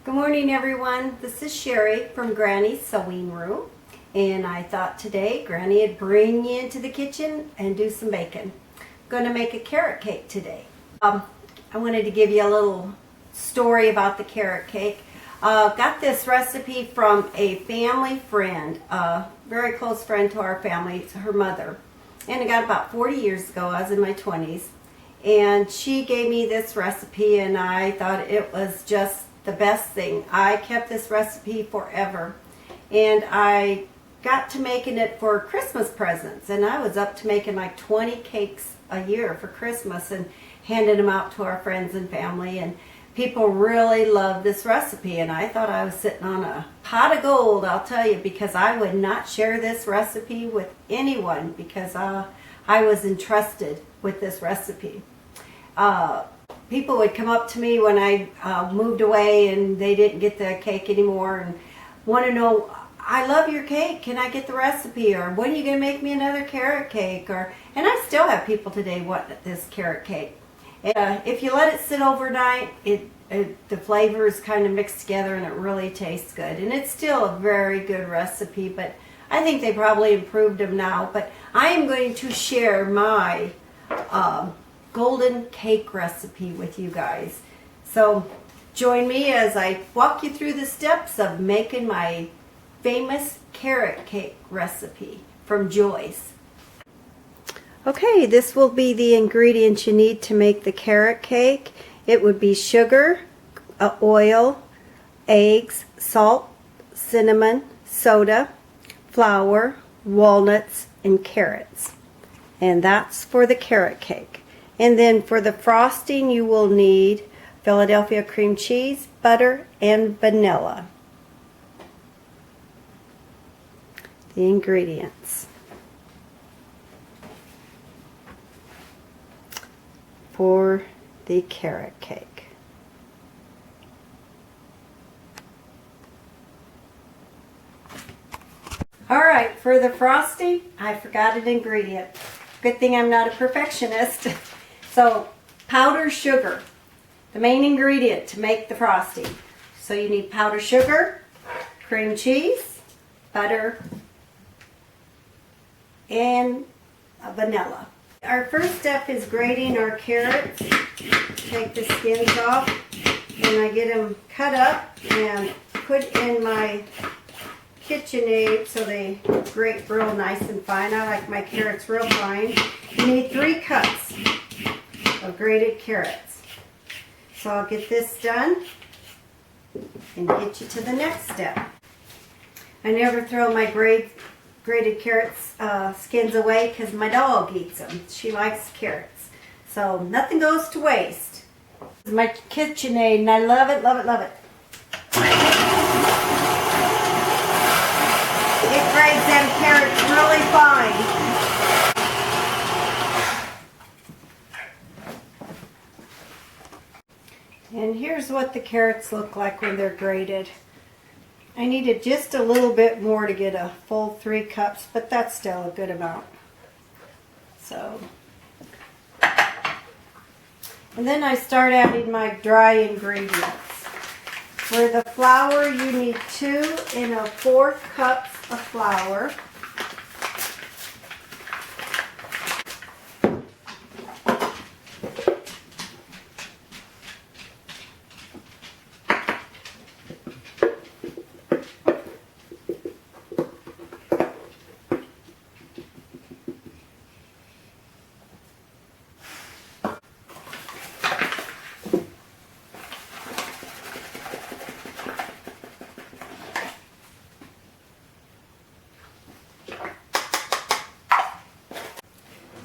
Good morning, everyone. This is Sherry from Granny's Sewing Room, and I thought today Granny would bring you into the kitchen and do some baking. I'm going to make a carrot cake today. I wanted to give you a little story about the carrot cake. Got this recipe from a family friend, a very close friend to our family. It's her mother, and I got it about 40 years ago. I was in my 20s, and she gave me this recipe, and I thought it was just the best thing. I kept this recipe forever, and I got to making it for Christmas presents, and I was up to making like 20 cakes a year for Christmas and handing them out to our friends and family, and people really loved this recipe, and I thought I was sitting on a pot of gold, I'll tell you, because I would not share this recipe with anyone because I was entrusted with this recipe. People would come up to me when I moved away and they didn't get the cake anymore and want to know, I love your cake, can I get the recipe? Or when are you going to make me another carrot cake? And I still have people today want this carrot cake. And, if you let it sit overnight, the flavors kind of mix together and it really tastes good. And it's still a very good recipe, but I think they probably improved them now. But I am going to share my golden cake recipe with you guys. So join me as I walk you through the steps of making my famous carrot cake recipe from Joy's. Okay, this will be the ingredients you need to make the carrot cake. It would be sugar, oil, eggs, salt, cinnamon, soda, flour, walnuts, and carrots. And that's for the carrot cake. And then for the frosting, you will need Philadelphia cream cheese, butter, and vanilla. The ingredients for the carrot cake. All right, for the frosting, I forgot an ingredient. Good thing I'm not a perfectionist. So, powdered sugar, the main ingredient to make the frosting. So you need powdered sugar, cream cheese, butter, and vanilla. Our first step is grating our carrots. Take the skins off, and I get them cut up and put in my KitchenAid so they grate real nice and fine. I like my carrots real fine. You need 3 cups of grated carrots. So I'll get this done and get you to the next step. I never throw my grated carrots skins away because my dog eats them. She likes carrots. So nothing goes to waste. This is my KitchenAid and I love it, love it, love it. It grades them carrots really fine. And here's what the carrots look like when they're grated. I needed just a little bit more to get a full 3 cups, but that's still a good amount. So, and then I start adding my dry ingredients. For the flour, you need 2 1/4 cups of flour.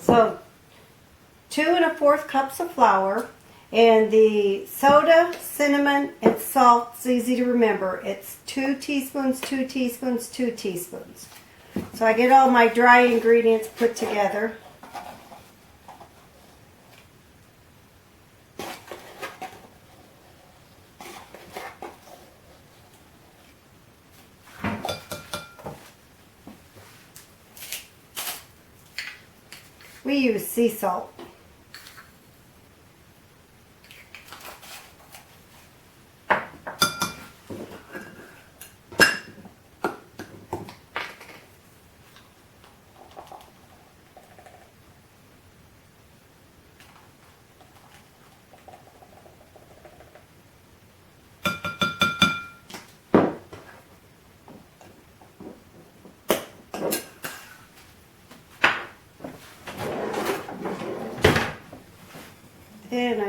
So 2 1/4 cups of flour, and the soda, cinnamon, and salt is easy to remember. It's 2 teaspoons, 2 teaspoons, 2 teaspoons. So I get all my dry ingredients put together. We use sea salt.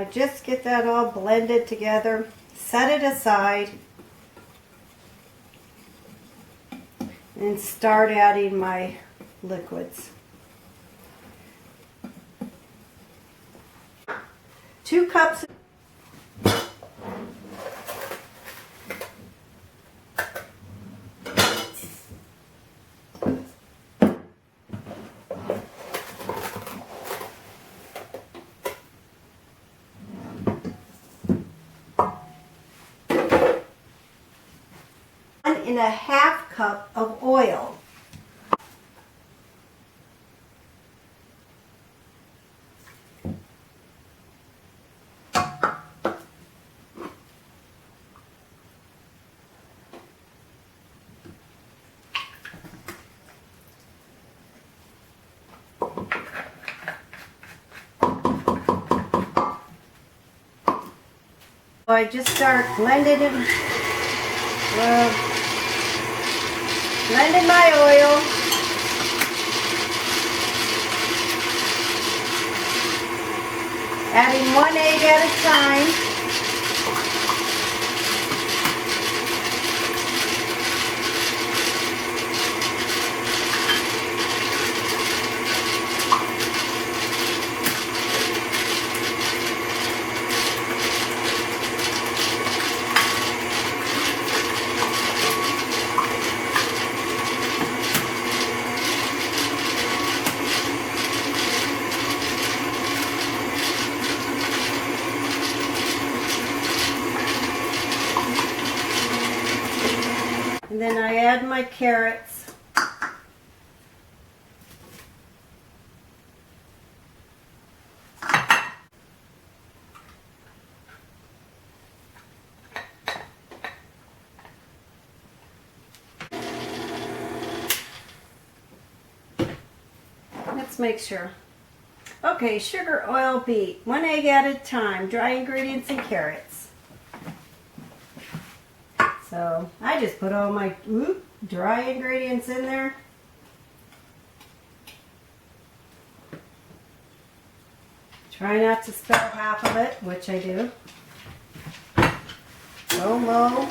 I just get that all blended together, set it aside, and start adding my liquids. 2 cups. And a half cup of oil. So I just start blending it. Blending my oil. Adding 1 egg at a time. And then I add my carrots. Let's make sure. Okay, sugar, oil, beet. 1 egg at a time. Dry ingredients and carrots. So I just put all my dry ingredients in there. Try not to spill half of it, which I do. Go low.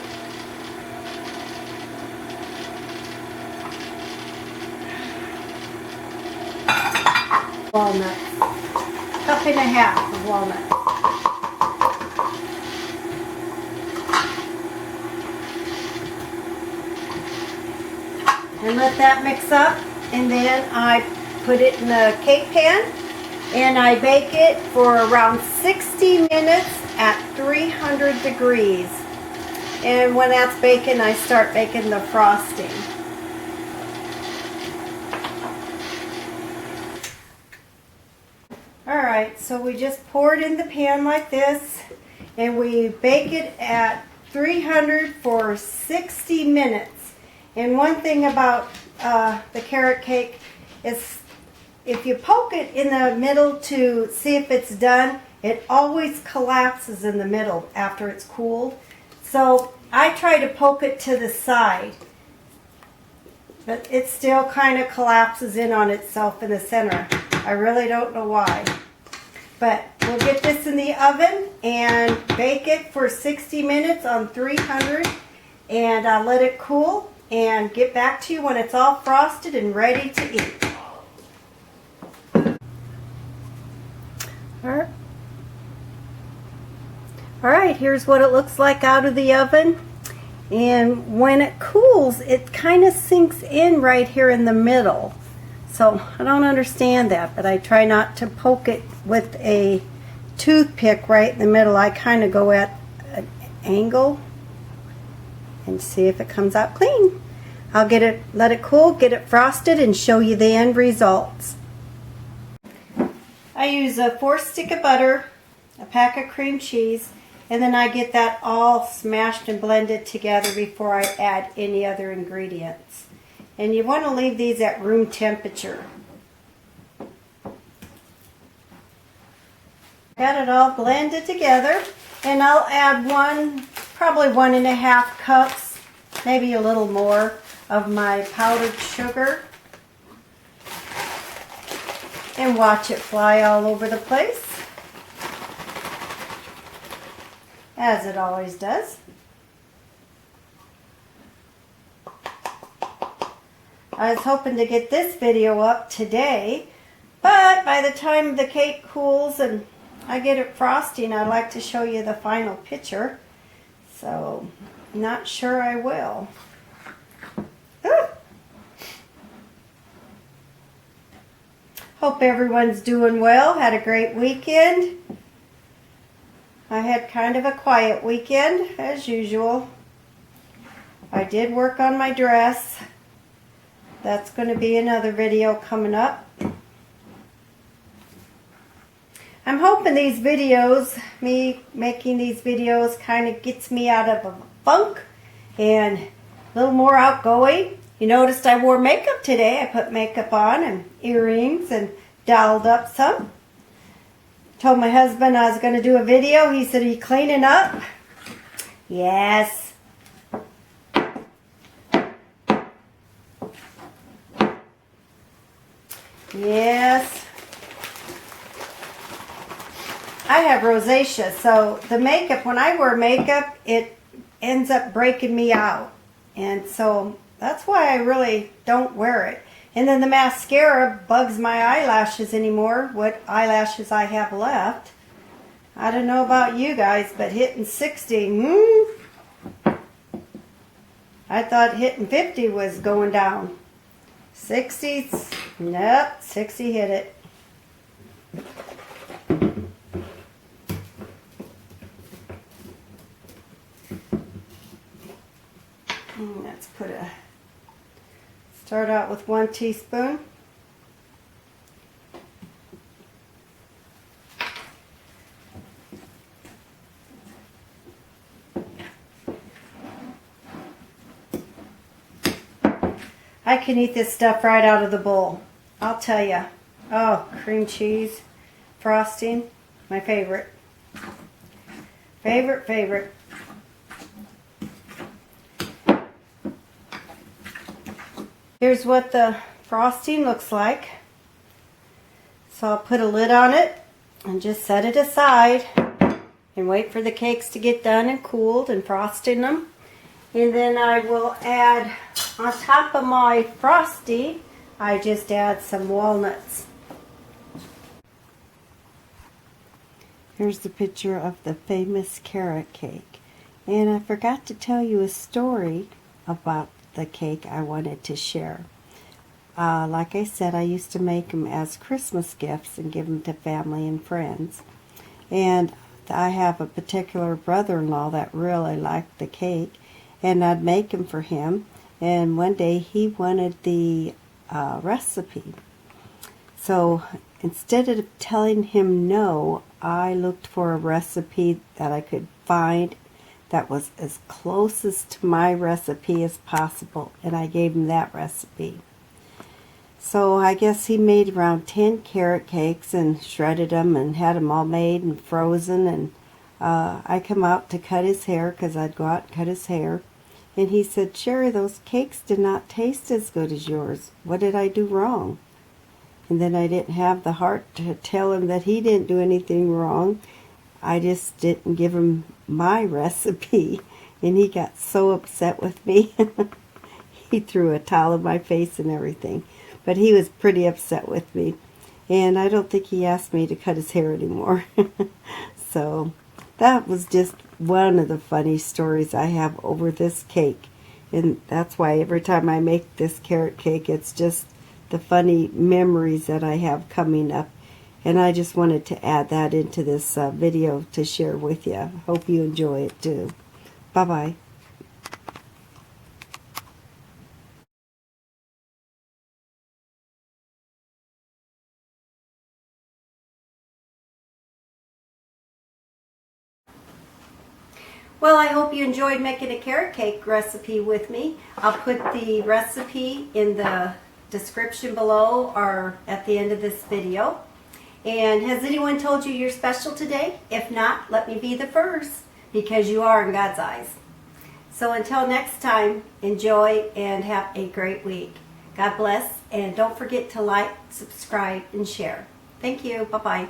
Walnuts. 1.5 cups of walnuts. And let that mix up, and then I put it in the cake pan and I bake it for around 60 minutes at 300 degrees. And when that's baking, I start baking the frosting. Alright, so we just pour it in the pan like this, and we bake it at 300 for 60 minutes. And one thing about the carrot cake is if you poke it in the middle to see if it's done, it always collapses in the middle after it's cooled. So I try to poke it to the side, but it still kind of collapses in on itself in the center. I really don't know why. But we'll get this in the oven and bake it for 60 minutes on 300 and let it cool. And get back to you when it's all frosted and ready to eat. Alright, here's what it looks like out of the oven. And when it cools, it kind of sinks in right here in the middle. So I don't understand that, but I try not to poke it with a toothpick right in the middle. I kind of go at an angle and see if it comes out clean. I'll let it cool, get it frosted, and show you the end results. I use a 4 stick of butter, a pack of cream cheese, and then I get that all smashed and blended together before I add any other ingredients. And you want to leave these at room temperature. Got it all blended together, and I'll add probably 1.5 cups, maybe a little more, of my powdered sugar, and watch it fly all over the place. as it always does. I was hoping to get this video up today, but by the time the cake cools and I get it frosting, I'd like to show you the final picture. So, not sure I will. Hope everyone's doing well. Had a great weekend. I had kind of a quiet weekend, as usual. I did work on my dress. That's going to be another video coming up. I'm hoping these videos, me making these videos, kind of gets me out of a funk and a little more outgoing. You noticed I wore makeup today. I put makeup on and earrings and dolled up some. Told my husband I was going to do a video. He said, "Are you cleaning up?" Yes. Yes. I have rosacea, so the makeup, when I wear makeup, it ends up breaking me out. And so that's why I really don't wear it. And then the mascara bugs my eyelashes anymore, what eyelashes I have left. I don't know about you guys, but hitting 60, I thought hitting 50 was going down. 60, nope, 60 hit it. Let's start out with 1 teaspoon. I can eat this stuff right out of the bowl. I'll tell you. Oh, cream cheese, frosting, my favorite. Favorite. Here's what the frosting looks like. So I'll put a lid on it and just set it aside and wait for the cakes to get done and cooled and frosting them. And then I will add, on top of my frosty, I just add some walnuts. Here's the picture of the famous carrot cake. And I forgot to tell you a story about the cake I wanted to share. Like I said, I used to make them as Christmas gifts and give them to family and friends. And I have a particular brother-in-law that really liked the cake, and I'd make them for him. And one day he wanted the recipe. So instead of telling him no, I looked for a recipe that I could find that was as closest to my recipe as possible, and I gave him that recipe. So I guess he made around 10 carrot cakes and shredded them and had them all made and frozen, and I come out to cut his hair because I'd go out and cut his hair, and he said, "Sherry, those cakes did not taste as good as yours. What did I do wrong?" And then I didn't have the heart to tell him that he didn't do anything wrong. I just didn't give him my recipe, and he got so upset with me. He threw a towel in my face and everything, but he was pretty upset with me, and I don't think he asked me to cut his hair anymore. So that was just one of the funny stories I have over this cake, and that's why every time I make this carrot cake, it's just the funny memories that I have coming up. And I just wanted to add that into this video to share with you. Hope you enjoy it too. Bye-bye. Well, I hope you enjoyed making a carrot cake recipe with me. I'll put the recipe in the description below or at the end of this video. And has anyone told you you're special today? If not, let me be the first, because you are in God's eyes. So until next time, enjoy and have a great week. God bless, and don't forget to like, subscribe, and share. Thank you. Bye-bye.